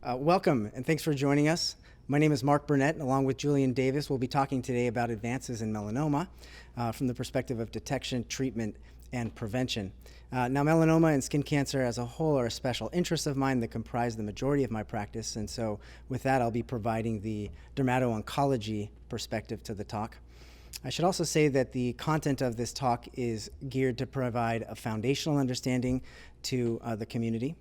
Welcome, and thanks for joining us. My name is Mark Burnett, and along with Julian Davis, we'll be talking today about advances in melanoma from the perspective of detection, treatment, and prevention. Now, melanoma and skin cancer as a whole are a special interest of mine that comprise the majority of my practice, and so with that, I'll be providing the dermato-oncology perspective to the talk. I should also say that the content of this talk is geared to provide a foundational understanding to the community.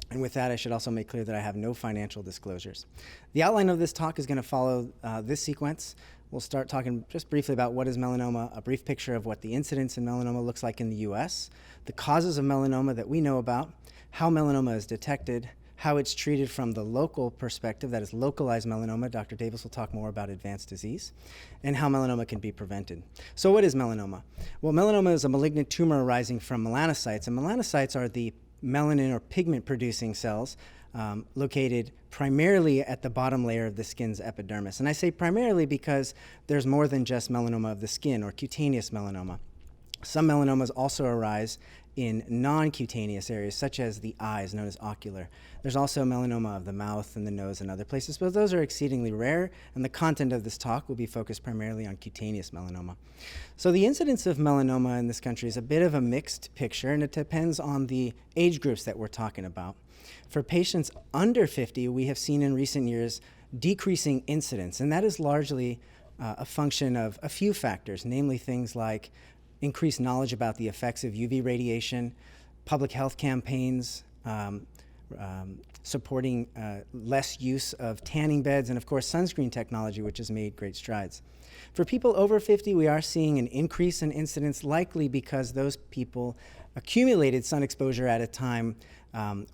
And with that, I should also make clear that I have no financial disclosures. The outline of this talk is going to follow this sequence. We'll start talking just briefly about what is melanoma, a brief picture of what the incidence in melanoma looks like in the US, the causes of melanoma that we know about, how melanoma is detected, how it's treated from the local perspective, that is localized melanoma. Dr. Davis will talk more about advanced disease, and how melanoma can be prevented. So what is melanoma? Well, melanoma is a malignant tumor arising from melanocytes, and melanocytes are the melanin or pigment-producing cells located primarily at the bottom layer of the skin's epidermis. And I say primarily because there's more than just melanoma of the skin or cutaneous melanoma. Some melanomas also arise in non-cutaneous areas, such as the eyes, known as ocular. There's also melanoma of the mouth and the nose and other places, but those are exceedingly rare, and the content of this talk will be focused primarily on cutaneous melanoma. So the incidence of melanoma in this country is a bit of a mixed picture, and it depends on the age groups that we're talking about. For patients under 50, we have seen in recent years decreasing incidence, and that is largely a function of a few factors, namely things like increased knowledge about the effects of UV radiation, public health campaigns, supporting less use of tanning beds, and of course sunscreen technology, which has made great strides. For people over 50, we are seeing an increase in incidence, likely because those people accumulated sun exposure at a time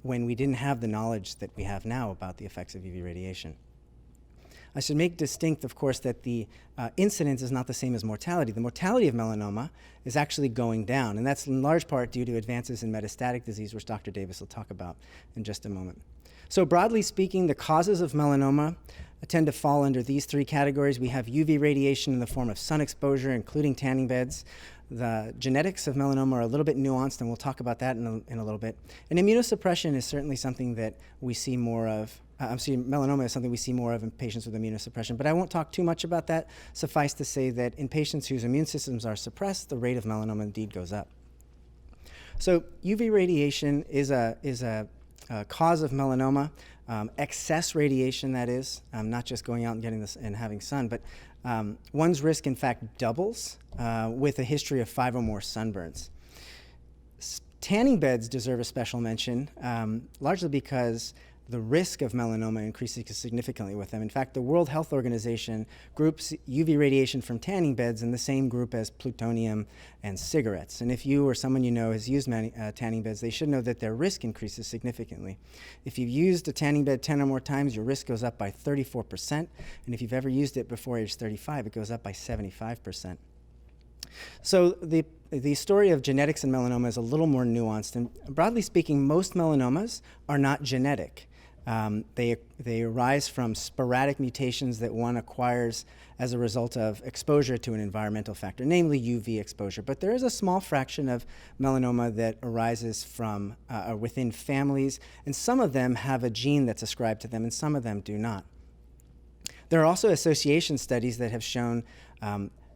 when we didn't have the knowledge that we have now about the effects of UV radiation. I should make distinct, of course, that the incidence is not the same as mortality. The mortality of melanoma is actually going down, and that's in large part due to advances in metastatic disease, which Dr. Davis will talk about in just a moment. So broadly speaking, the causes of melanoma tend to fall under these three categories. We have UV radiation in the form of sun exposure, including tanning beds. The genetics of melanoma are a little bit nuanced, and we'll talk about that in a little bit. And immunosuppression is certainly something that we see more of. Melanoma is something we see more of in patients with immunosuppression, but I won't talk too much about that. Suffice to say that in patients whose immune systems are suppressed, the rate of melanoma indeed goes up. So UV radiation is a cause of melanoma. Excess radiation, that is, not just going out and getting this and having sun, but one's risk, in fact, doubles with a history of 5 or more sunburns. Tanning beds deserve a special mention, largely because the risk of melanoma increases significantly with them. In fact, the World Health Organization groups UV radiation from tanning beds in the same group as plutonium and cigarettes. And if you or someone you know has used tanning beds, they should know that their risk increases significantly. If you've used a tanning bed 10 or more times, your risk goes up by 34%. And if you've ever used it before age 35, it goes up by 75%. So the story of genetics in melanoma is a little more nuanced. And broadly speaking, most melanomas are not genetic. They arise from sporadic mutations that one acquires as a result of exposure to an environmental factor, namely UV exposure. But there is a small fraction of melanoma that arises from within families, and some of them have a gene that's ascribed to them, and some of them do not. There are also association studies that have shown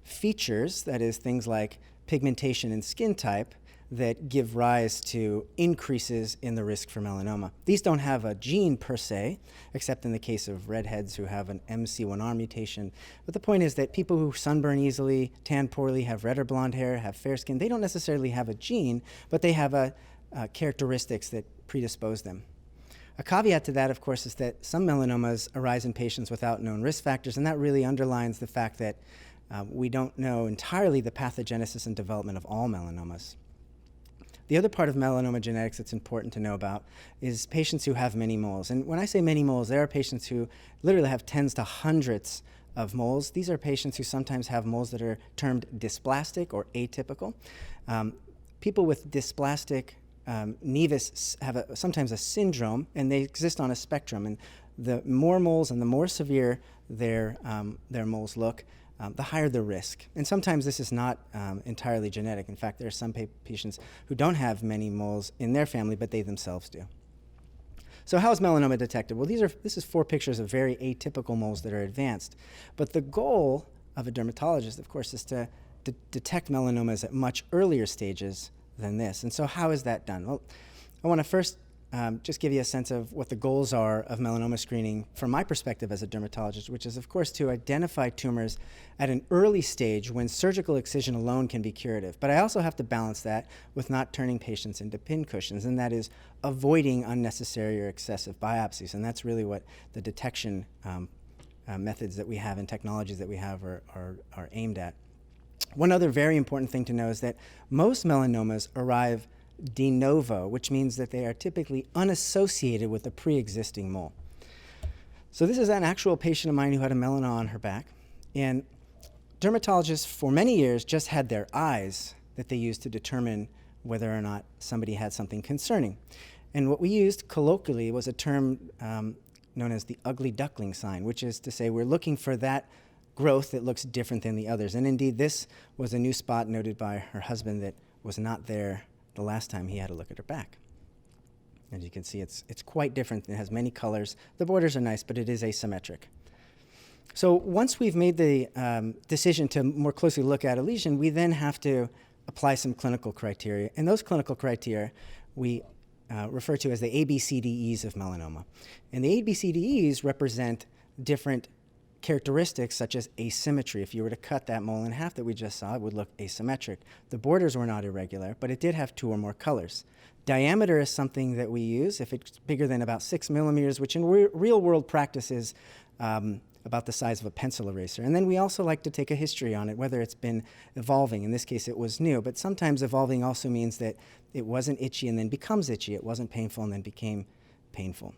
features, that is, things like pigmentation and skin type, that give rise to increases in the risk for melanoma. These don't have a gene per se, except in the case of redheads who have an MC1R mutation. But the point is that people who sunburn easily, tan poorly, have red or blonde hair, have fair skin, they don't necessarily have a gene, but they have characteristics that predispose them. A caveat to that, of course, is that some melanomas arise in patients without known risk factors, and that really underlines the fact that we don't know entirely the pathogenesis and development of all melanomas. The other part of melanoma genetics that's important to know about is patients who have many moles. And when I say many moles, there are patients who literally have tens to hundreds of moles. These are patients who sometimes have moles that are termed dysplastic or atypical. People with dysplastic nevus have sometimes a syndrome, and they exist on a spectrum. And the more moles and the more severe their moles look, the higher the risk. And sometimes this is not entirely genetic. In fact, there are some patients who don't have many moles in their family, but they themselves do. So how is melanoma detected? Well, this is 4 pictures of very atypical moles that are advanced. But the goal of a dermatologist, of course, is to detect melanomas at much earlier stages than this. And so how is that done? Well, I want to first just give you a sense of what the goals are of melanoma screening from my perspective as a dermatologist, which is, of course, to identify tumors at an early stage when surgical excision alone can be curative. But I also have to balance that with not turning patients into pincushions, and that is avoiding unnecessary or excessive biopsies. And that's really what the detection methods that we have and technologies that we have are aimed at. One other very important thing to know is that most melanomas arrive de novo, which means that they are typically unassociated with a pre-existing mole. So this is an actual patient of mine who had a melanoma on her back, and dermatologists for many years just had their eyes that they used to determine whether or not somebody had something concerning. And what we used colloquially was a term known as the ugly duckling sign, which is to say we're looking for that growth that looks different than the others. And indeed, this was a new spot noted by her husband that was not there the last time he had a look at her back. As you can see, it's quite different. It has many colors. The borders are nice, but it is asymmetric. So once we've made the decision to more closely look at a lesion, we then have to apply some clinical criteria. And those clinical criteria we refer to as the ABCDEs of melanoma. And the ABCDEs represent different characteristics such as asymmetry. If you were to cut that mole in half that we just saw, it would look asymmetric. The borders were not irregular, but it did have 2 or more colors. Diameter is something that we use if it's bigger than about 6 millimeters, which in real-world practice is about the size of a pencil eraser. And then we also like to take a history on it, whether it's been evolving. In this case, it was new, but sometimes evolving also means that it wasn't itchy and then becomes itchy. It wasn't painful and then became painful.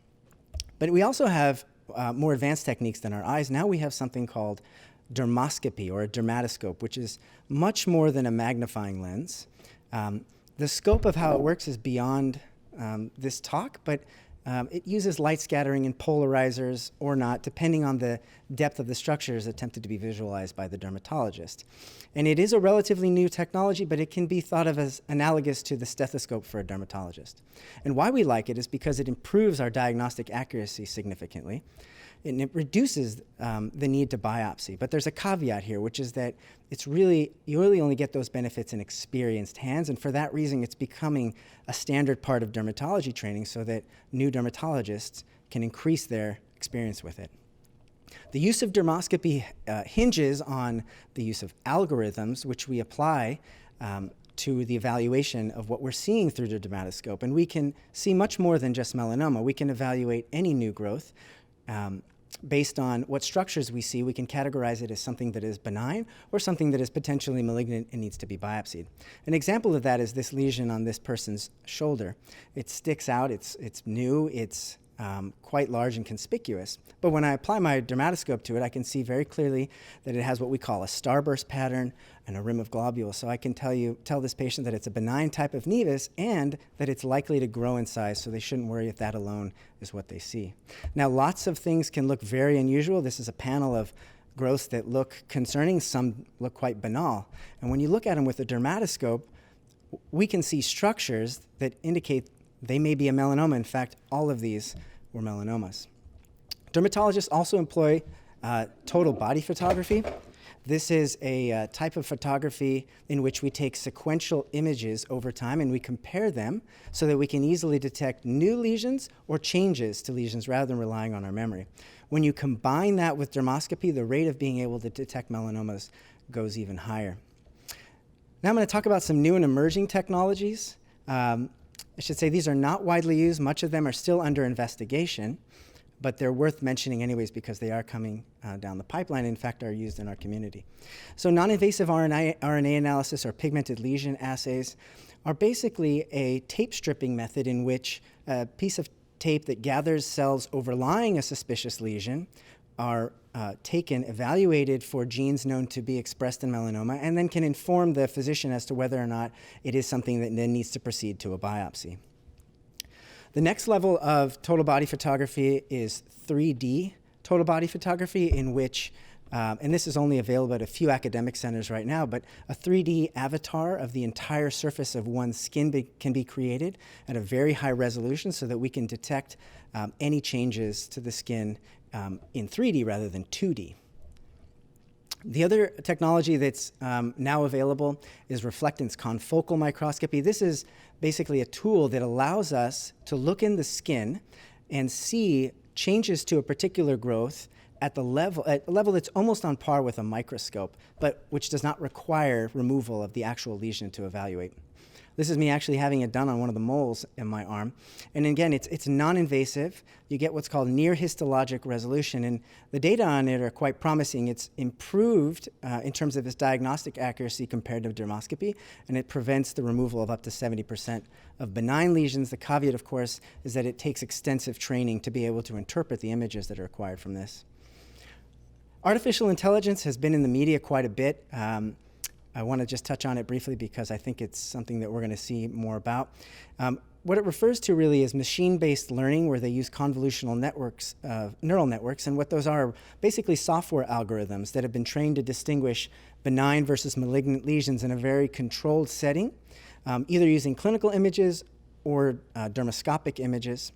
But we also have more advanced techniques than our eyes. Now we have something called dermoscopy or a dermatoscope, which is much more than a magnifying lens. The scope of how it works is beyond this talk, but it uses light scattering and polarizers or not, depending on the depth of the structures attempted to be visualized by the dermatologist. And it is a relatively new technology, but it can be thought of as analogous to the stethoscope for a dermatologist. And why we like it is because it improves our diagnostic accuracy significantly, and it reduces the need to biopsy. But there's a caveat here, which is that you really only get those benefits in experienced hands, and for that reason, it's becoming a standard part of dermatology training so that new dermatologists can increase their experience with it. The use of dermoscopy hinges on the use of algorithms, which we apply to the evaluation of what we're seeing through the dermatoscope. And we can see much more than just melanoma. We can evaluate any new growth. Based on what structures we see, we can categorize it as something that is benign or something that is potentially malignant and needs to be biopsied. An example of that is this lesion on this person's shoulder. It sticks out, it's new, it's quite large and conspicuous. But when I apply my dermatoscope to it, I can see very clearly that it has what we call a starburst pattern and a rim of globules. So I can tell this patient that it's a benign type of nevus and that it's likely to grow in size, so they shouldn't worry if that alone is what they see. Now, lots of things can look very unusual. This is a panel of growths that look concerning. Some look quite banal. And when you look at them with a dermatoscope, we can see structures that indicate they may be a melanoma. In fact, all of these were melanomas. Dermatologists also employ total body photography. This is a type of photography in which we take sequential images over time and we compare them so that we can easily detect new lesions or changes to lesions rather than relying on our memory. When you combine that with dermoscopy, the rate of being able to detect melanomas goes even higher. Now I'm going to talk about some new and emerging technologies. I should say these are not widely used. Much of them are still under investigation, but they're worth mentioning anyways because they are coming down the pipeline, in fact, are used in our community. So non-invasive RNA analysis or pigmented lesion assays are basically a tape stripping method in which a piece of tape that gathers cells overlying a suspicious lesion are taken, evaluated for genes known to be expressed in melanoma, and then can inform the physician as to whether or not it is something that then needs to proceed to a biopsy. The next level of total body photography is 3D total body photography, in which and this is only available at a few academic centers right now, but a 3D avatar of the entire surface of one's skin can be created at a very high resolution so that we can detect any changes to the skin in 3D rather than 2D. The other technology that's now available is Reflectance confocal microscopy. This is basically a tool that allows us to look in the skin and see changes to a particular growth at a level that's almost on par with a microscope, but which does not require removal of the actual lesion to evaluate. This is me actually having it done on one of the moles in my arm. And again, it's non-invasive. You get what's called near histologic resolution, and the data on it are quite promising. It's improved in terms of its diagnostic accuracy compared to dermoscopy, and it prevents the removal of up to 70% of benign lesions. The caveat, of course, is that it takes extensive training to be able to interpret the images that are acquired from this. Artificial intelligence has been in the media quite a bit. I want to just touch on it briefly because I think it's something that we're going to see more about. What it refers to really is machine-based learning, where they use convolutional networks, neural networks, and what those are basically software algorithms that have been trained to distinguish benign versus malignant lesions in a very controlled setting, either using clinical images or dermoscopic images.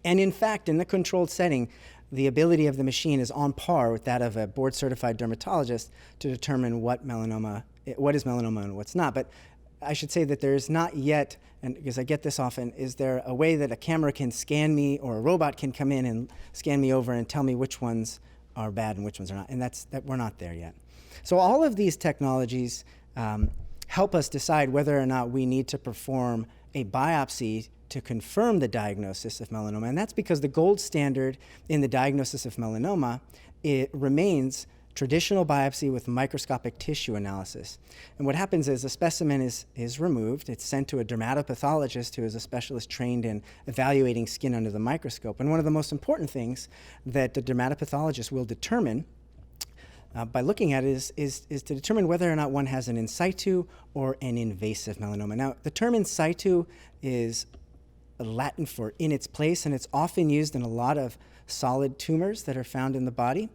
And in fact, in the controlled setting, the ability of the machine is on par with that of a board-certified dermatologist to determine what is melanoma and what's not. But I should say that there is not yet, and because I get this often, is there a way that a camera can scan me or a robot can come in and scan me over and tell me which ones are bad and which ones are not? And we're not there yet. So all of these technologies help us decide whether or not we need to perform a biopsy to confirm the diagnosis of melanoma. And that's because the gold standard in the diagnosis of melanoma, it remains traditional biopsy with microscopic tissue analysis. And what happens is a specimen is removed, it's sent to a dermatopathologist who is a specialist trained in evaluating skin under the microscope. And one of the most important things that the dermatopathologist will determine by looking at it is to determine whether or not one has an in situ or an invasive melanoma. Now, the term in situ is Latin for in its place, and it's often used in a lot of solid tumors that are found in the body.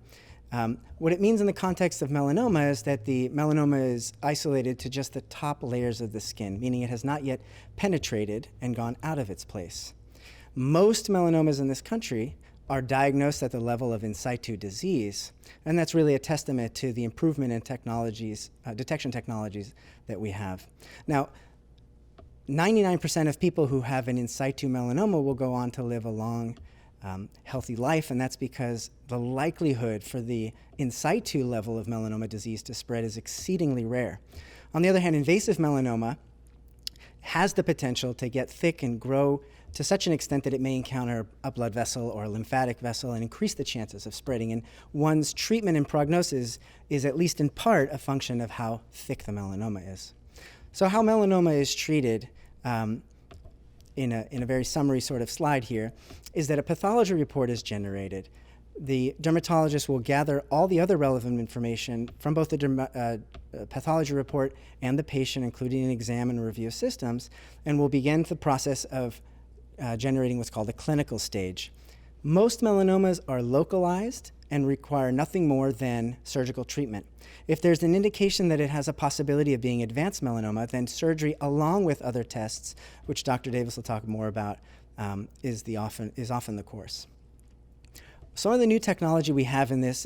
What it means in the context of melanoma is that the melanoma is isolated to just the top layers of the skin, meaning it has not yet penetrated and gone out of its place. Most melanomas in this country are diagnosed at the level of in situ disease, and that's really a testament to the improvement in technologies, detection technologies that we have. Now, 99% of people who have an in situ melanoma will go on to live a long, healthy life, and that's because the likelihood for the in situ level of melanoma disease to spread is exceedingly rare. On the other hand, invasive melanoma has the potential to get thick and grow to such an extent that it may encounter a blood vessel or a lymphatic vessel and increase the chances of spreading. And one's treatment and prognosis is at least in part a function of how thick the melanoma is. So how melanoma is treated in a very summary sort of slide here is that a pathology report is generated. The dermatologist will gather all the other relevant information from both the pathology report and the patient, including an exam and review of systems, and will begin the process of generating what's called a clinical stage. Most melanomas are localized and require nothing more than surgical treatment. If there's an indication that it has a possibility of being advanced melanoma, then surgery along with other tests, which Dr. Davis will talk more about, is often the course. Some of the new technology we have in this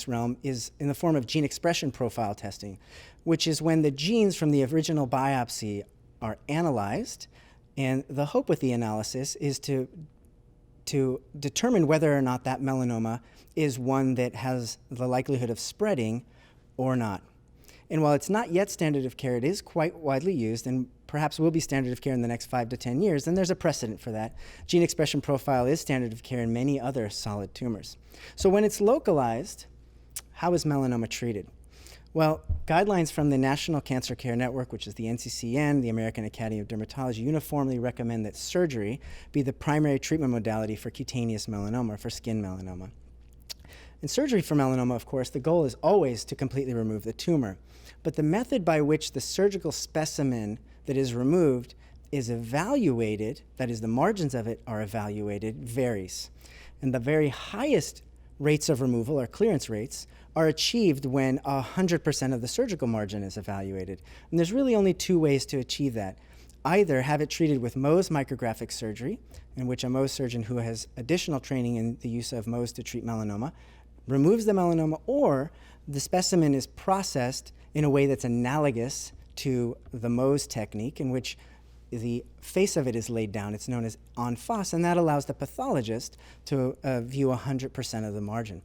realm is in the form of gene expression profile testing, which is when the genes from the original biopsy are analyzed, and the hope with the analysis is to determine whether or not that melanoma is one that has the likelihood of spreading or not. And while it's not yet standard of care, it is quite widely used and perhaps will be standard of care in the next 5 to 10 years, and there's a precedent for that. Gene expression profile is standard of care in many other solid tumors. So when it's localized, how is melanoma treated? Well, guidelines from the National Cancer Care Network, which is the NCCN, the American Academy of Dermatology, uniformly recommend that surgery be the primary treatment modality for cutaneous melanoma, for skin melanoma. In surgery for melanoma, of course, the goal is always to completely remove the tumor. But the method by which the surgical specimen that is removed is evaluated, that is, the margins of it are evaluated, varies. And the very highest rates of removal, or clearance rates, are achieved when 100% of the surgical margin is evaluated. And there's really only two ways to achieve that. Either have it treated with Mohs micrographic surgery, in which a Mohs surgeon who has additional training in the use of Mohs to treat melanoma removes the melanoma, or the specimen is processed in a way that's analogous to the Mohs technique, in which the face of it is laid down. It's known as en face, and that allows the pathologist to view 100% of the margin.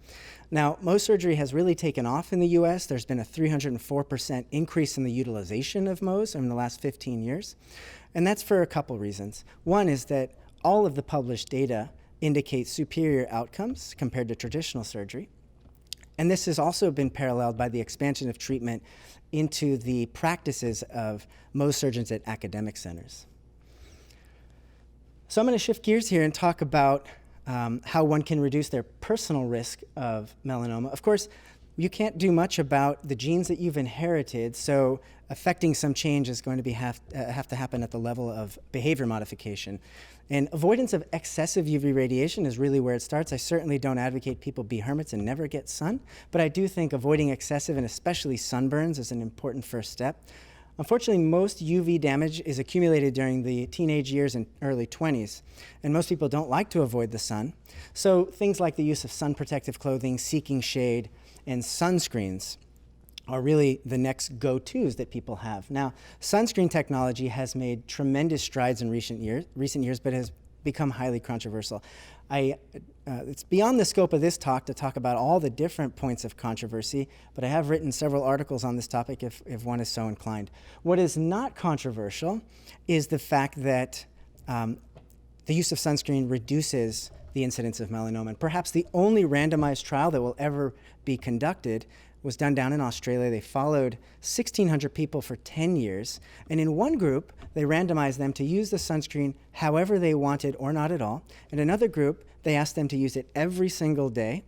Now, Mohs surgery has really taken off in the US. There's been a 304% increase in the utilization of Mohs in the last 15 years, and that's for a couple reasons. One is that all of the published data indicates superior outcomes compared to traditional surgery, and this has also been paralleled by the expansion of treatment into the practices of Mohs surgeons at academic centers. So I'm going to shift gears here and talk about how one can reduce their personal risk of melanoma. Of course, you can't do much about the genes that you've inherited, so affecting some change is going to have to happen at the level of behavior modification. And avoidance of excessive UV radiation is really where it starts. I certainly don't advocate people be hermits and never get sun, but I do think avoiding excessive and especially sunburns is an important first step. Unfortunately, most UV damage is accumulated during the teenage years and early 20s, and most people don't like to avoid the sun. So things like the use of sun protective clothing, seeking shade, and sunscreens are really the next go-tos that people have. Now, sunscreen technology has made tremendous strides in recent years, but has become highly controversial. It's beyond the scope of this talk to talk about all the different points of controversy, but I have written several articles on this topic if one is so inclined. What is not controversial is the fact that the use of sunscreen reduces the incidence of melanoma. And perhaps the only randomized trial that will ever be conducted was done down in Australia. They followed 1,600 people for 10 years, and in one group, they randomized them to use the sunscreen however they wanted or not at all. In another group, they asked them to use it every single day,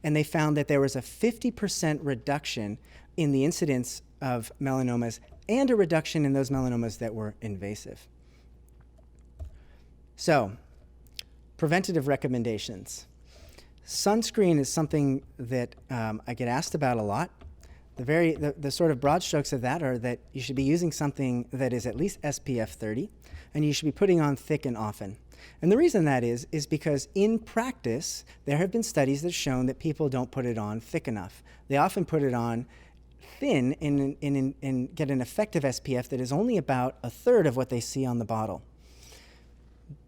and they found that there was a 50% reduction in the incidence of melanomas and a reduction in those melanomas that were invasive. So, preventative recommendations. Sunscreen is something that I get asked about a lot. The sort of broad strokes of that are that you should be using something that is at least SPF 30, and you should be putting on thick and often. And the reason that is because in practice, there have been studies that have shown that people don't put it on thick enough. They often put it on thin and get an effective SPF that is only about a third of what they see on the bottle.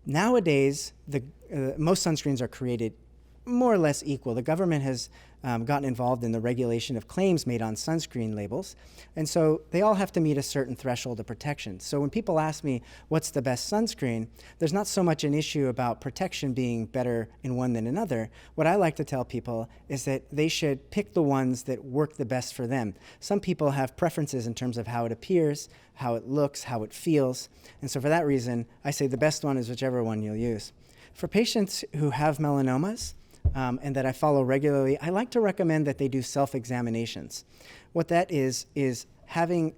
Nowadays, most sunscreens are created more or less equal. The government has gotten involved in the regulation of claims made on sunscreen labels, and so they all have to meet a certain threshold of protection. So when people ask me what's the best sunscreen, there's not so much an issue about protection being better in one than another. What I like to tell people is that they should pick the ones that work the best for them. Some people have preferences in terms of how it appears, how it looks, how it feels, and so for that reason, I say the best one is whichever one you'll use. For patients who have melanomas, and that I follow regularly, I like to recommend that they do self-examinations. What that is having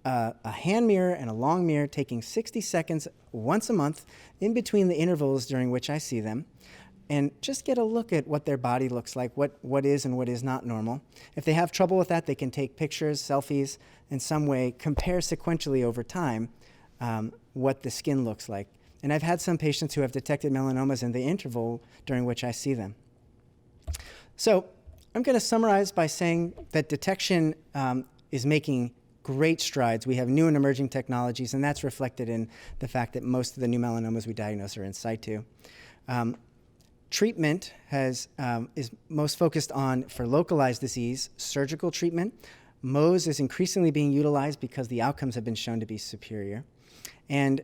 a hand mirror and a long mirror, taking 60 seconds once a month in between the intervals during which I see them, and just get a look at what their body looks like, what is and what is not normal. If they have trouble with that, they can take pictures, selfies, in some way compare sequentially over time what the skin looks like. And I've had some patients who have detected melanomas in the interval during which I see them. So I'm going to summarize by saying that detection is making great strides. We have new and emerging technologies, and that's reflected in the fact that most of the new melanomas we diagnose are in situ. Treatment is most focused on, for localized disease, surgical treatment. Mohs is increasingly being utilized because the outcomes have been shown to be superior. And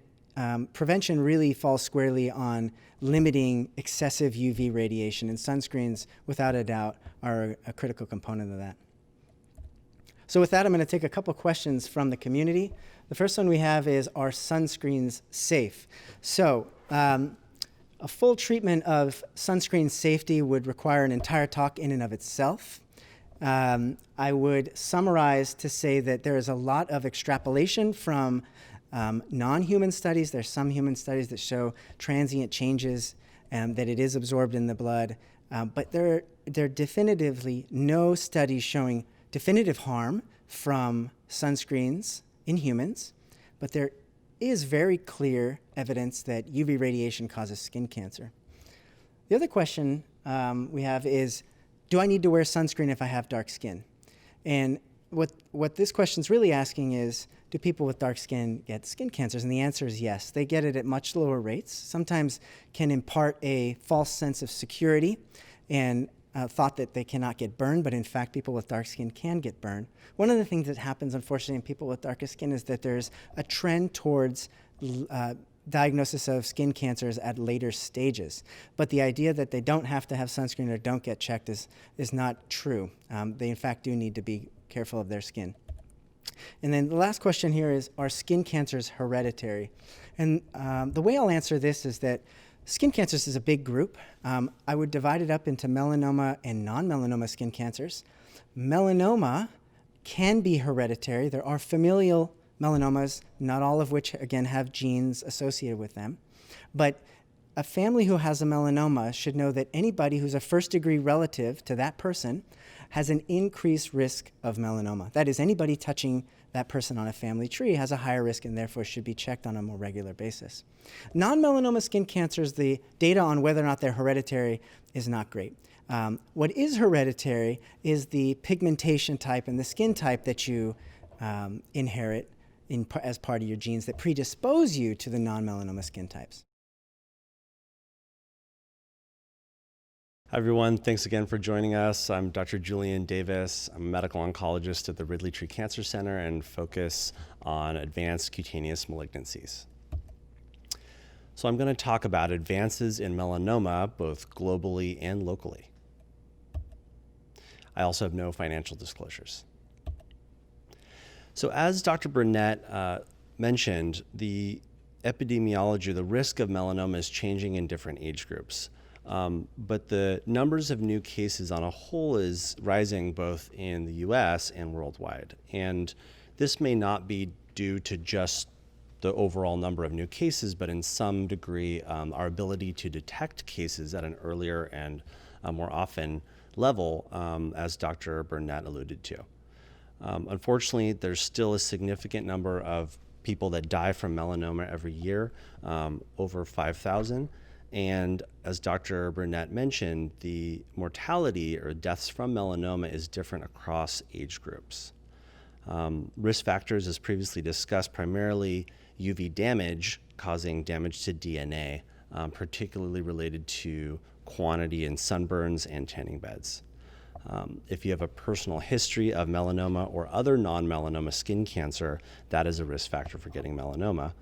prevention really falls squarely on limiting excessive UV radiation, and sunscreens, without a doubt, are a critical component of that. So with that, I'm going to take a couple questions from the community. The first one we have is, are sunscreens safe? So a full treatment of sunscreen safety would require an entire talk in and of itself. I would summarize to say that there is a lot of extrapolation from non-human studies. There's some human studies that show transient changes and that it is absorbed in the blood, but there are definitively no studies showing definitive harm from sunscreens in humans, but there is very clear evidence that UV radiation causes skin cancer. The other question we have is, do I need to wear sunscreen if I have dark skin? And what this question is really asking is, do people with dark skin get skin cancers? And the answer is yes. They get it at much lower rates, sometimes can impart a false sense of security and thought that they cannot get burned, but in fact, people with dark skin can get burned. One of the things that happens, unfortunately, in people with darker skin is that there's a trend towards diagnosis of skin cancers at later stages. But the idea that they don't have to have sunscreen or don't get checked is not true. They, in fact, do need to be careful of their skin. And then the last question here is, are skin cancers hereditary? And the way I'll answer this is that skin cancers is a big group. I would divide it up into melanoma and non-melanoma skin cancers. Melanoma can be hereditary. There are familial melanomas, not all of which, again, have genes associated with them. But a family who has a melanoma should know that anybody who's a first-degree relative to that person has an increased risk of melanoma. That is, anybody touching that person on a family tree has a higher risk and therefore should be checked on a more regular basis. Non-melanoma skin cancers, the data on whether or not they're hereditary is not great. What is hereditary is the pigmentation type and the skin type that you inherit as part of your genes that predispose you to the non-melanoma skin types. Hi everyone, thanks again for joining us. I'm Dr. Julian Davis. I'm a medical oncologist at the Ridley-Tree Cancer Center and focus on advanced cutaneous malignancies. So I'm going to talk about advances in melanoma both globally and locally. I also have no financial disclosures. So as Dr. Burnett mentioned, the epidemiology, the risk of melanoma is changing in different age groups. But the numbers of new cases on a whole is rising both in the US and worldwide. And this may not be due to just the overall number of new cases, but in some degree, our ability to detect cases at an earlier and more often level, as Dr. Burnett alluded to. Unfortunately, there's still a significant number of people that die from melanoma every year, over 5,000. And as Dr. Burnett mentioned, the mortality or deaths from melanoma is different across age groups. Risk factors, as previously discussed, primarily UV damage causing damage to DNA, particularly related to quantity in sunburns and tanning beds. If you have a personal history of melanoma or other non-melanoma skin cancer, that is a risk factor for getting melanoma.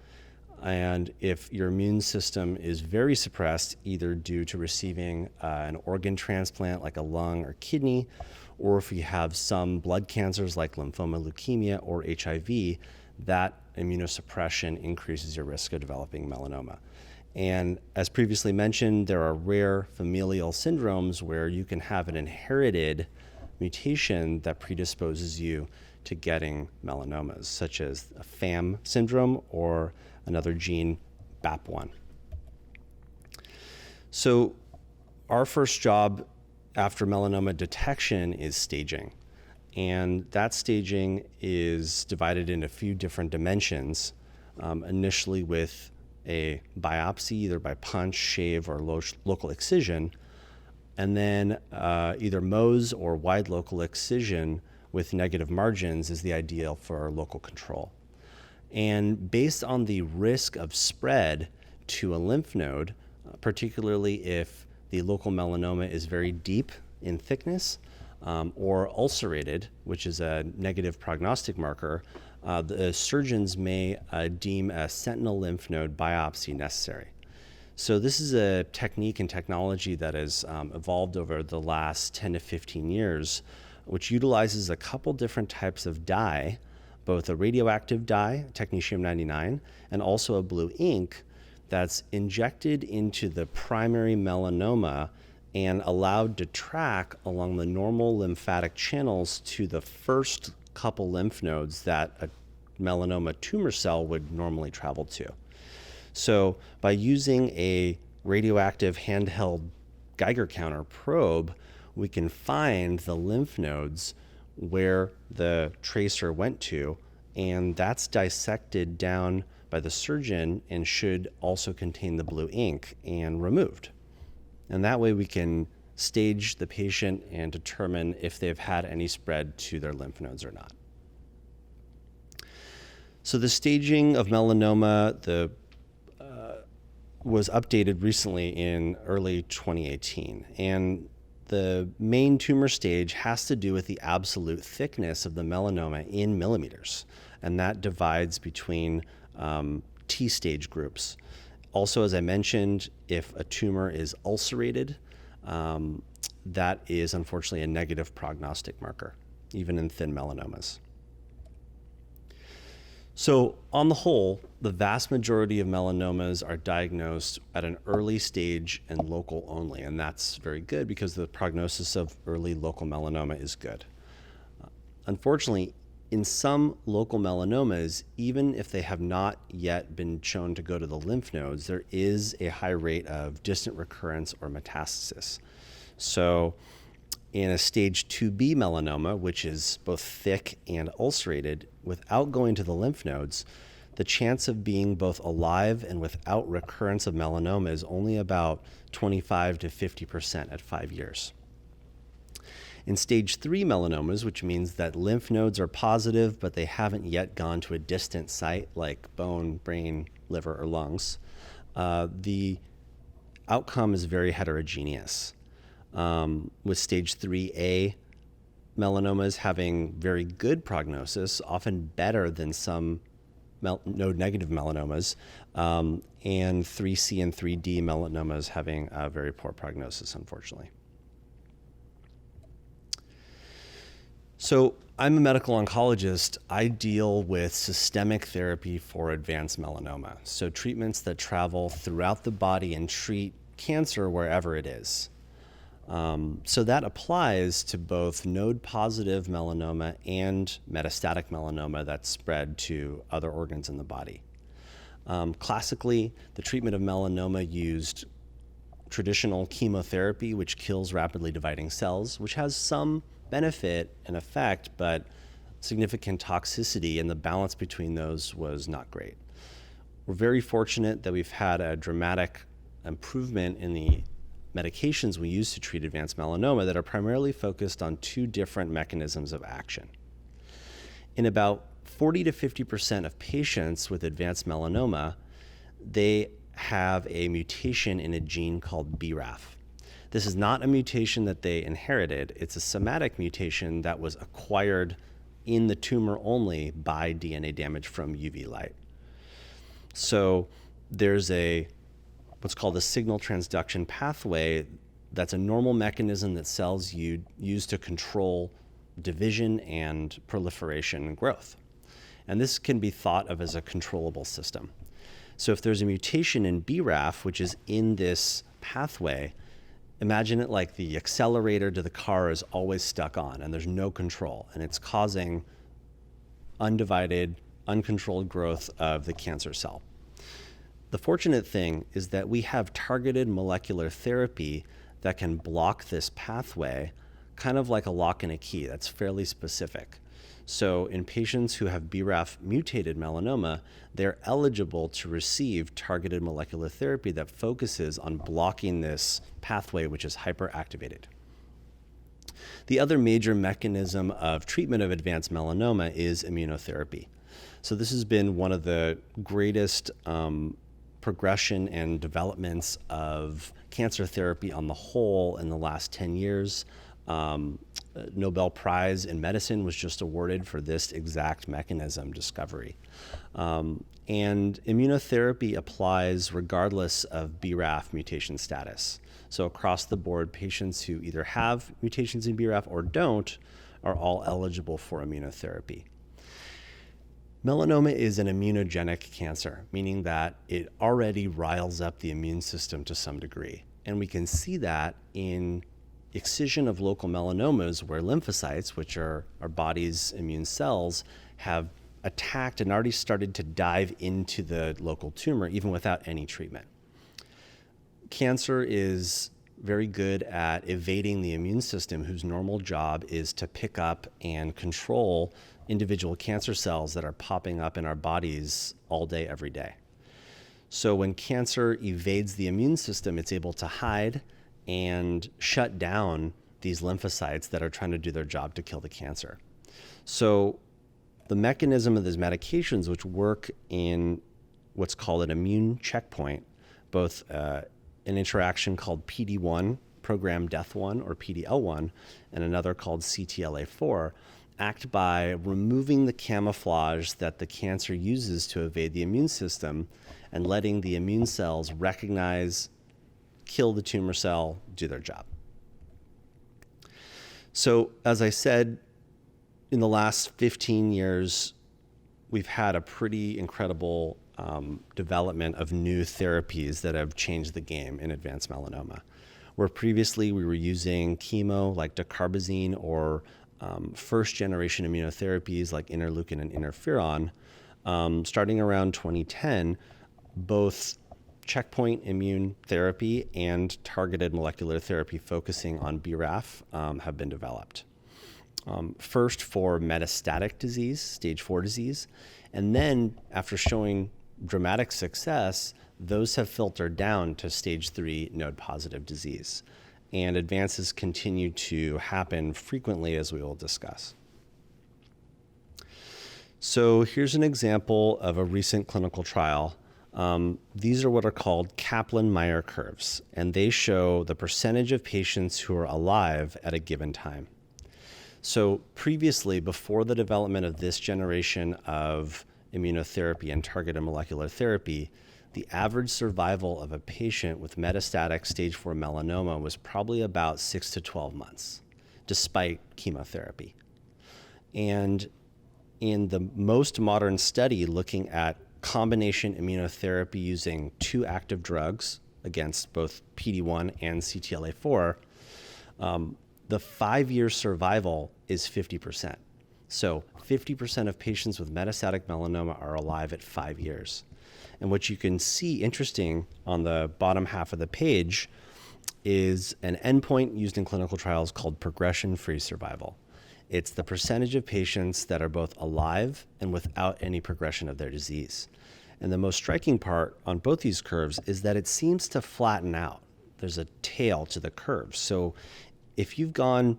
And if your immune system is very suppressed, either due to receiving an organ transplant like a lung or kidney, or if you have some blood cancers like lymphoma, leukemia, or HIV, that immunosuppression increases your risk of developing melanoma. And as previously mentioned, there are rare familial syndromes where you can have an inherited mutation that predisposes you to getting melanomas, such as a FAM syndrome or another gene, BAP1. So our first job after melanoma detection is staging. And that staging is divided into a few different dimensions, initially with a biopsy, either by punch, shave, or local excision, and then either Mohs or wide local excision with negative margins is the ideal for local control. And based on the risk of spread to a lymph node, particularly if the local melanoma is very deep in thickness or ulcerated, which is a negative prognostic marker, the surgeons may deem a sentinel lymph node biopsy necessary. So this is a technique and technology that has evolved over the last 10 to 15 years, which utilizes a couple different types of dye, both a radioactive dye, technetium-99, and also a blue ink that's injected into the primary melanoma and allowed to track along the normal lymphatic channels to the first couple lymph nodes that a melanoma tumor cell would normally travel to. So by using a radioactive handheld Geiger counter probe, we can find the lymph nodes where the tracer went to, and that's dissected down by the surgeon and should also contain the blue ink and removed. And that way we can stage the patient and determine if they've had any spread to their lymph nodes or not. So the staging of melanoma was updated recently in early 2018. And the main tumor stage has to do with the absolute thickness of the melanoma in millimeters. And that divides between T-stage groups. Also, as I mentioned, if a tumor is ulcerated, that is unfortunately a negative prognostic marker, even in thin melanomas. So on the whole, the vast majority of melanomas are diagnosed at an early stage and local only, and that's very good because the prognosis of early local melanoma is good. Unfortunately, in some local melanomas, even if they have not yet been shown to go to the lymph nodes, there is a high rate of distant recurrence or metastasis. So in a stage 2B melanoma, which is both thick and ulcerated, without going to the lymph nodes, the chance of being both alive and without recurrence of melanoma is only about 25 to 50% at 5 years. In stage 3 melanomas, which means that lymph nodes are positive, but they haven't yet gone to a distant site like bone, brain, liver, or lungs, the outcome is very heterogeneous. With stage 3A melanomas having very good prognosis, often better than some node-negative melanomas, and 3C and 3D melanomas having a very poor prognosis, unfortunately. So I'm a medical oncologist. I deal with systemic therapy for advanced melanoma, so treatments that travel throughout the body and treat cancer wherever it is. So that applies to both node-positive melanoma and metastatic melanoma that's spread to other organs in the body. Classically, the treatment of melanoma used traditional chemotherapy, which kills rapidly dividing cells, which has some benefit and effect, but significant toxicity, and the balance between those was not great. We're very fortunate that we've had a dramatic improvement in the medications we use to treat advanced melanoma that are primarily focused on two different mechanisms of action. In about 40 to 50% of patients with advanced melanoma, they have a mutation in a gene called BRAF. This is not a mutation that they inherited. It's a somatic mutation that was acquired in the tumor only by DNA damage from UV light. So there's what's called a signal transduction pathway. That's a normal mechanism that cells use to control division and proliferation and growth. And this can be thought of as a controllable system. So if there's a mutation in BRAF, which is in this pathway, imagine it like the accelerator to the car is always stuck on and there's no control, and it's causing undivided, uncontrolled growth of the cancer cell. The fortunate thing is that we have targeted molecular therapy that can block this pathway, kind of like a lock and a key. That's fairly specific. So in patients who have BRAF mutated melanoma, they're eligible to receive targeted molecular therapy that focuses on blocking this pathway, which is hyperactivated. The other major mechanism of treatment of advanced melanoma is immunotherapy. So this has been one of the greatest progression and developments of cancer therapy on the whole in the last 10 years. Nobel Prize in Medicine was just awarded for this exact mechanism discovery. And immunotherapy applies regardless of BRAF mutation status. So across the board, patients who either have mutations in BRAF or don't are all eligible for immunotherapy. Melanoma is an immunogenic cancer, meaning that it already riles up the immune system to some degree. And we can see that in excision of local melanomas where lymphocytes, which are our body's immune cells, have attacked and already started to dive into the local tumor even without any treatment. Cancer is very good at evading the immune system, whose normal job is to pick up and control individual cancer cells that are popping up in our bodies all day, every day. So when cancer evades the immune system, it's able to hide and shut down these lymphocytes that are trying to do their job to kill the cancer. So the mechanism of these medications, which work in what's called an immune checkpoint, both an interaction called PD-1, programmed death 1, or PDL1, and another called CTLA4, act by removing the camouflage that the cancer uses to evade the immune system and letting the immune cells recognize, kill the tumor cell, do their job. So as I said, in the last 15 years, we've had a pretty incredible development of new therapies that have changed the game in advanced melanoma. Where previously we were using chemo like dacarbazine or first generation immunotherapies like interleukin and interferon, starting around 2010, both checkpoint immune therapy and targeted molecular therapy focusing on BRAF have been developed. First for metastatic disease, stage 4 disease, and then after showing dramatic success, those have filtered down to stage 3 node positive disease. And advances continue to happen frequently, as we will discuss. So here's an example of a recent clinical trial. These are what are called Kaplan-Meier curves, and they show the percentage of patients who are alive at a given time. So previously, before the development of this generation of immunotherapy and targeted molecular therapy, the average survival of a patient with metastatic stage 4 melanoma was probably about 6 to 12 months, despite chemotherapy. And in the most modern study looking at combination immunotherapy using 2 active drugs against both PD-1 and CTLA4, the 5-year survival is 50%. So 50% of patients with metastatic melanoma are alive at 5 years. And what you can see interesting on the bottom half of the page is an endpoint used in clinical trials called progression-free survival. It's the percentage of patients that are both alive and without any progression of their disease. And the most striking part on both these curves is that it seems to flatten out. There's a tail to the curve. So if you've gone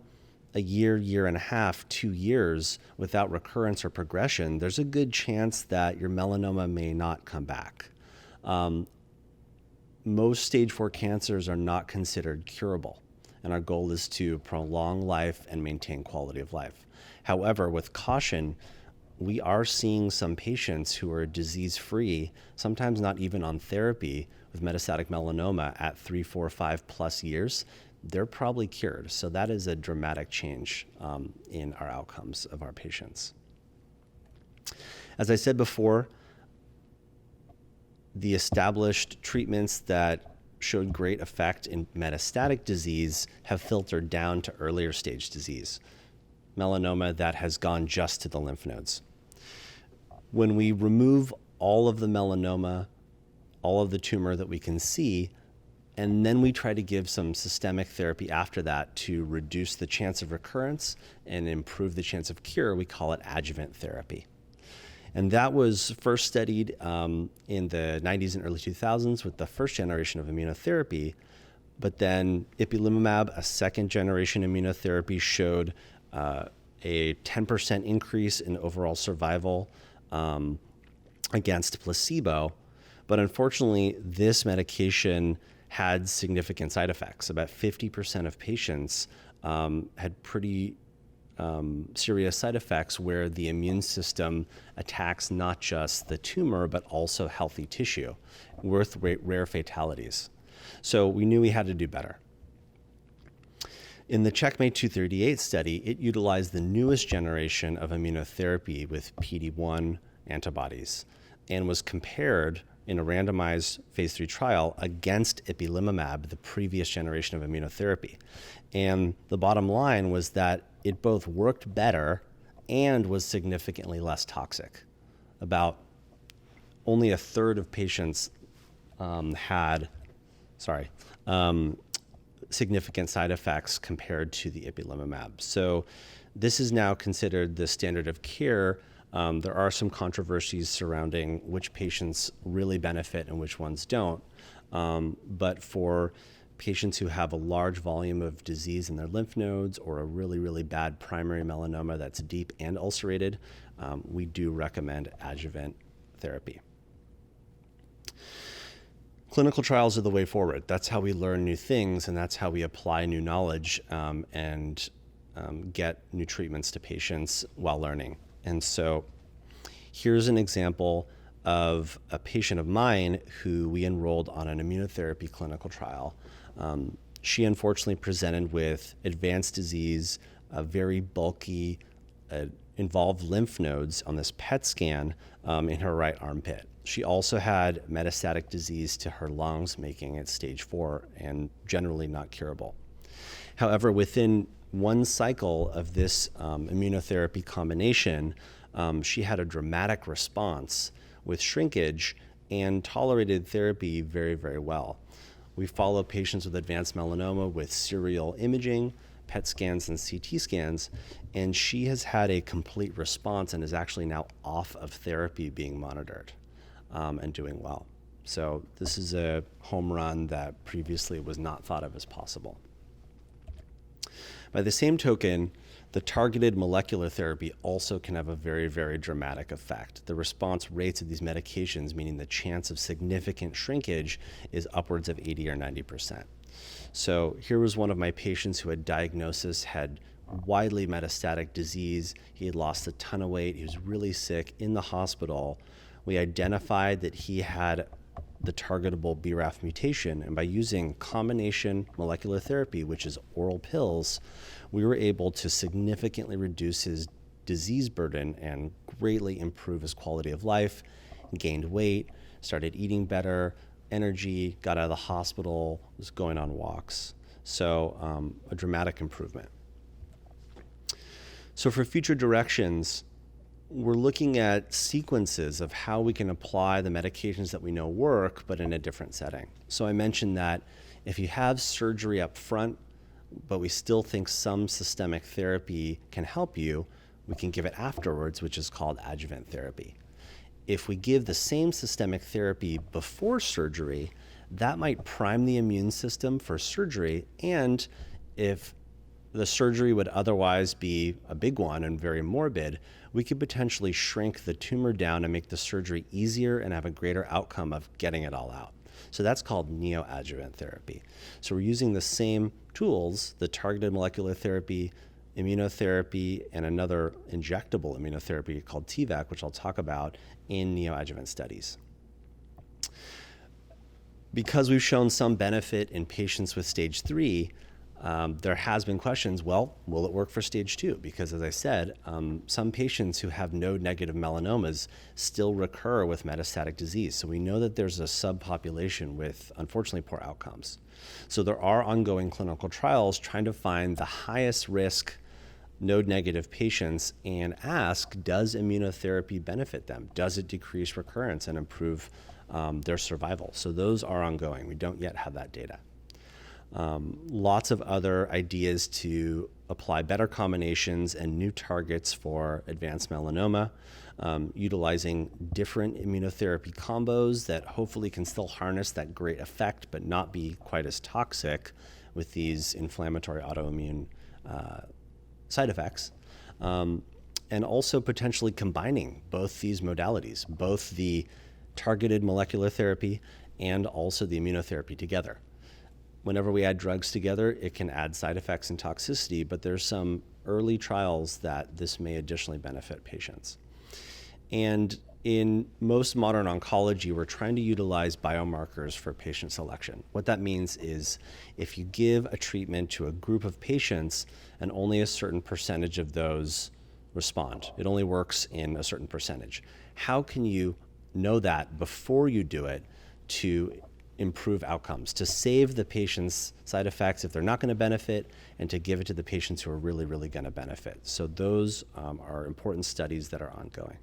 a year, year and a half, 2 years without recurrence or progression, there's a good chance that your melanoma may not come back. Most stage 4 cancers are not considered curable, and our goal is to prolong life and maintain quality of life. However, with caution, we are seeing some patients who are disease-free, sometimes not even on therapy, with metastatic melanoma at 3, 4, 5+ years. They're probably cured. So that is a dramatic change in our outcomes of our patients. As I said before, the established treatments that showed great effect in metastatic disease have filtered down to earlier stage disease, melanoma that has gone just to the lymph nodes. When we remove all of the melanoma, all of the tumor that we can see, and then we try to give some systemic therapy after that to reduce the chance of recurrence and improve the chance of cure, we call it adjuvant therapy. And that was first studied in the 90s and early 2000s with the first generation of immunotherapy. But then ipilimumab, a second generation immunotherapy, showed a 10% increase in overall survival against placebo. But unfortunately, this medication had significant side effects. About 50% of patients had pretty serious side effects where the immune system attacks not just the tumor, but also healthy tissue, with rare fatalities. So we knew we had to do better. In the Checkmate 238 study, it utilized the newest generation of immunotherapy with PD-1 antibodies and was compared in a randomized phase 3 trial against ipilimumab, the previous generation of immunotherapy. And the bottom line was that it both worked better and was significantly less toxic. About only a third of patients significant side effects compared to the ipilimumab. So this is now considered the standard of care. There are some controversies surrounding which patients really benefit and which ones don't. But for patients who have a large volume of disease in their lymph nodes or a really, really bad primary melanoma that's deep and ulcerated, we do recommend adjuvant therapy. Clinical trials are the way forward. That's how we learn new things, and that's how we apply new knowledge and get new treatments to patients while learning. And so here's an example of a patient of mine who we enrolled on an immunotherapy clinical trial. She unfortunately presented with advanced disease, a very bulky, involved lymph nodes on this PET scan in her right armpit. She also had metastatic disease to her lungs, making it stage 4 and generally not curable. However, within one cycle of this immunotherapy combination, she had a dramatic response with shrinkage and tolerated therapy very, very well. We follow patients with advanced melanoma with serial imaging, PET scans, and CT scans, and she has had a complete response and is actually now off of therapy being monitored and doing well. So this is a home run that previously was not thought of as possible. By the same token, the targeted molecular therapy also can have a very, very dramatic effect. The response rates of these medications, meaning the chance of significant shrinkage, is upwards of 80 or 90%. So here was one of my patients who had diagnosis, had widely metastatic disease. He had lost a ton of weight. He was really sick in the hospital. We identified that he had the targetable BRAF mutation, and by using combination molecular therapy, which is oral pills, we were able to significantly reduce his disease burden and greatly improve his quality of life, gained weight, started eating better, energy, got out of the hospital, was going on walks. So a dramatic improvement. So for future directions, we're looking at sequences of how we can apply the medications that we know work, but in a different setting. So I mentioned that if you have surgery up front, but we still think some systemic therapy can help you, we can give it afterwards, which is called adjuvant therapy. If we give the same systemic therapy before surgery, that might prime the immune system for surgery, and if the surgery would otherwise be a big one and very morbid, we could potentially shrink the tumor down and make the surgery easier and have a greater outcome of getting it all out. So that's called neoadjuvant therapy. So we're using the same tools, the targeted molecular therapy, immunotherapy, and another injectable immunotherapy called TVAC, which I'll talk about in neoadjuvant studies. Because we've shown some benefit in patients with stage 3, there has been questions, well, will it work for stage 2? Because as I said, some patients who have node-negative melanomas still recur with metastatic disease. So we know that there's a subpopulation with, unfortunately, poor outcomes. So there are ongoing clinical trials trying to find the highest risk node-negative patients and ask, does immunotherapy benefit them? Does it decrease recurrence and improve their survival? So those are ongoing. We don't yet have that data. Lots of other ideas to apply better combinations and new targets for advanced melanoma, utilizing different immunotherapy combos that hopefully can still harness that great effect but not be quite as toxic with these inflammatory autoimmune side effects, and also potentially combining both these modalities, both the targeted molecular therapy and also the immunotherapy together. Whenever we add drugs together, it can add side effects and toxicity, but there's some early trials that this may additionally benefit patients. And in most modern oncology, we're trying to utilize biomarkers for patient selection. What that means is if you give a treatment to a group of patients and only a certain percentage of those respond, it only works in a certain percentage. How can you know that before you do it to improve outcomes, to save the patient's side effects if they're not going to benefit, and to give it to the patients who are really, really going to benefit? So those are important studies that are ongoing.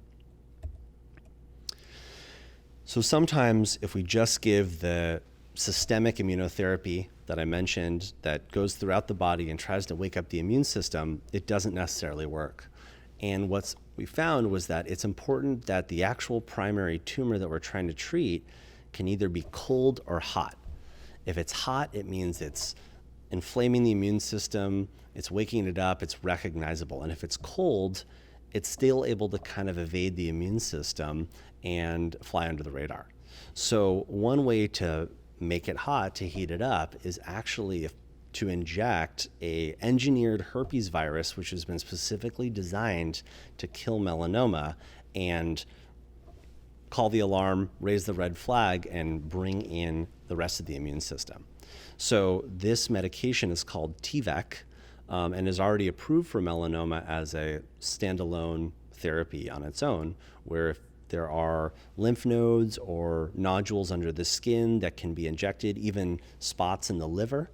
So sometimes if we just give the systemic immunotherapy that I mentioned that goes throughout the body and tries to wake up the immune system, it doesn't necessarily work. And what we found was that it's important that the actual primary tumor that we're trying to treat can either be cold or hot. If it's hot, it means it's inflaming the immune system, it's waking it up, it's recognizable. And if it's cold, it's still able to kind of evade the immune system and fly under the radar. So one way to make it hot, to heat it up, is actually to inject a engineered herpes virus, which has been specifically designed to kill melanoma, and call the alarm, raise the red flag, and bring in the rest of the immune system. So this medication is called T-VEC, and is already approved for melanoma as a standalone therapy on its own, where if there are lymph nodes or nodules under the skin that can be injected, even spots in the liver,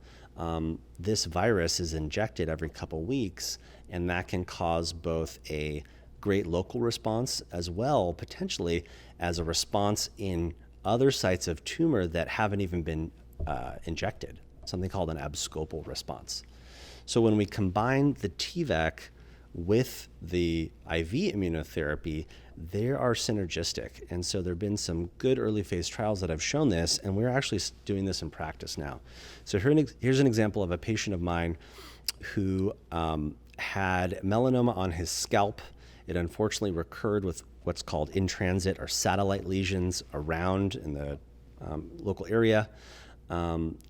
this virus is injected every couple weeks, and that can cause both a great local response as well, potentially, as a response in other sites of tumor that haven't even been injected, something called an abscopal response. So when we combine the T-VEC with the IV immunotherapy, they are synergistic. And so there have been some good early phase trials that have shown this, and we're actually doing this in practice now. So here's an example of a patient of mine who had melanoma on his scalp. It unfortunately recurred with what's called in-transit or satellite lesions around in the local area.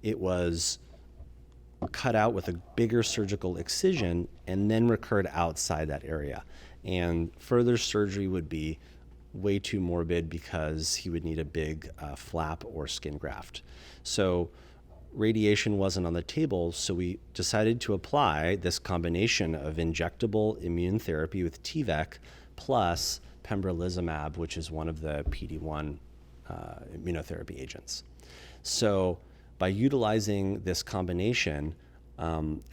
It was cut out with a bigger surgical excision and then recurred outside that area. And further surgery would be way too morbid because he would need a big flap or skin graft. So radiation wasn't on the table, so we decided to apply this combination of injectable immune therapy with T-VEC plus pembrolizumab, which is one of the PD-1 immunotherapy agents. So by utilizing this combination,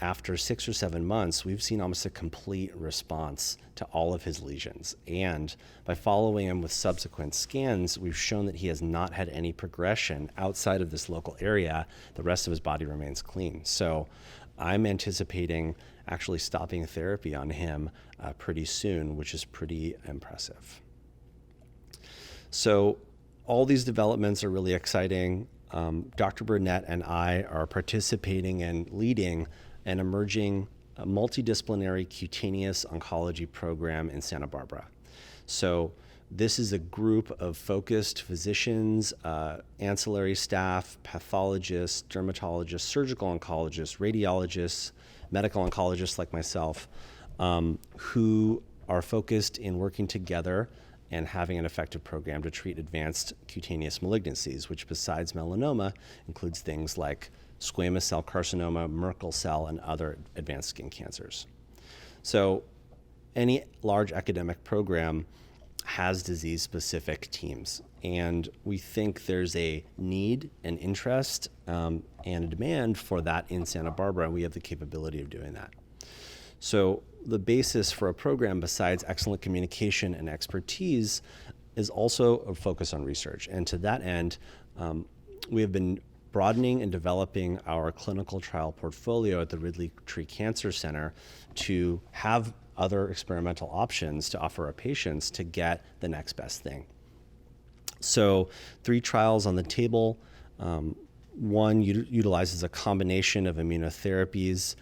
after 6 or 7 months, we've seen almost a complete response to all of his lesions. And by following him with subsequent scans, we've shown that he has not had any progression outside of this local area. The rest of his body remains clean. So I'm anticipating actually stopping therapy on him pretty soon, which is pretty impressive. So all these developments are really exciting. Dr. Burnett and I are participating and leading an emerging multidisciplinary cutaneous oncology program in Santa Barbara. So this is a group of focused physicians, ancillary staff, pathologists, dermatologists, surgical oncologists, radiologists, medical oncologists like myself, who are focused in working together and having an effective program to treat advanced cutaneous malignancies, which besides melanoma includes things like squamous cell carcinoma, Merkel cell, and other advanced skin cancers. So any large academic program has disease-specific teams, and we think there's a need, an interest, and a demand for that in Santa Barbara, and we have the capability of doing that. So the basis for a program, besides excellent communication and expertise, is also a focus on research. And to that end, we have been broadening and developing our clinical trial portfolio at the Ridley-Tree Cancer Center to have other experimental options to offer our patients to get the next best thing. So 3 trials on the table. One utilizes a combination of immunotherapies,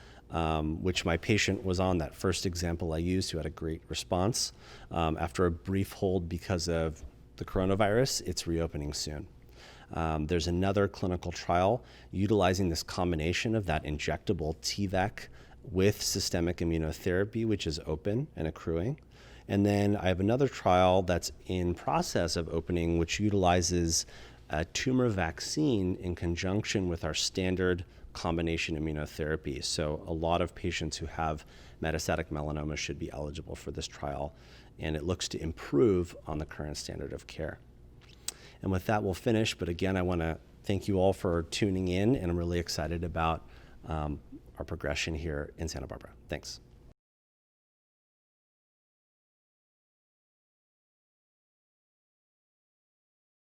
which my patient was on, that first example I used, who had a great response. After a brief hold because of the coronavirus, it's reopening soon. There's another clinical trial utilizing this combination of that injectable T-VEC with systemic immunotherapy, which is open and accruing. And then I have another trial that's in process of opening, which utilizes a tumor vaccine in conjunction with our standard combination immunotherapy. So a lot of patients who have metastatic melanoma should be eligible for this trial, and it looks to improve on the current standard of care. And with that, we'll finish. But again, I want to thank you all for tuning in, and I'm really excited about our progression here in Santa Barbara. Thanks.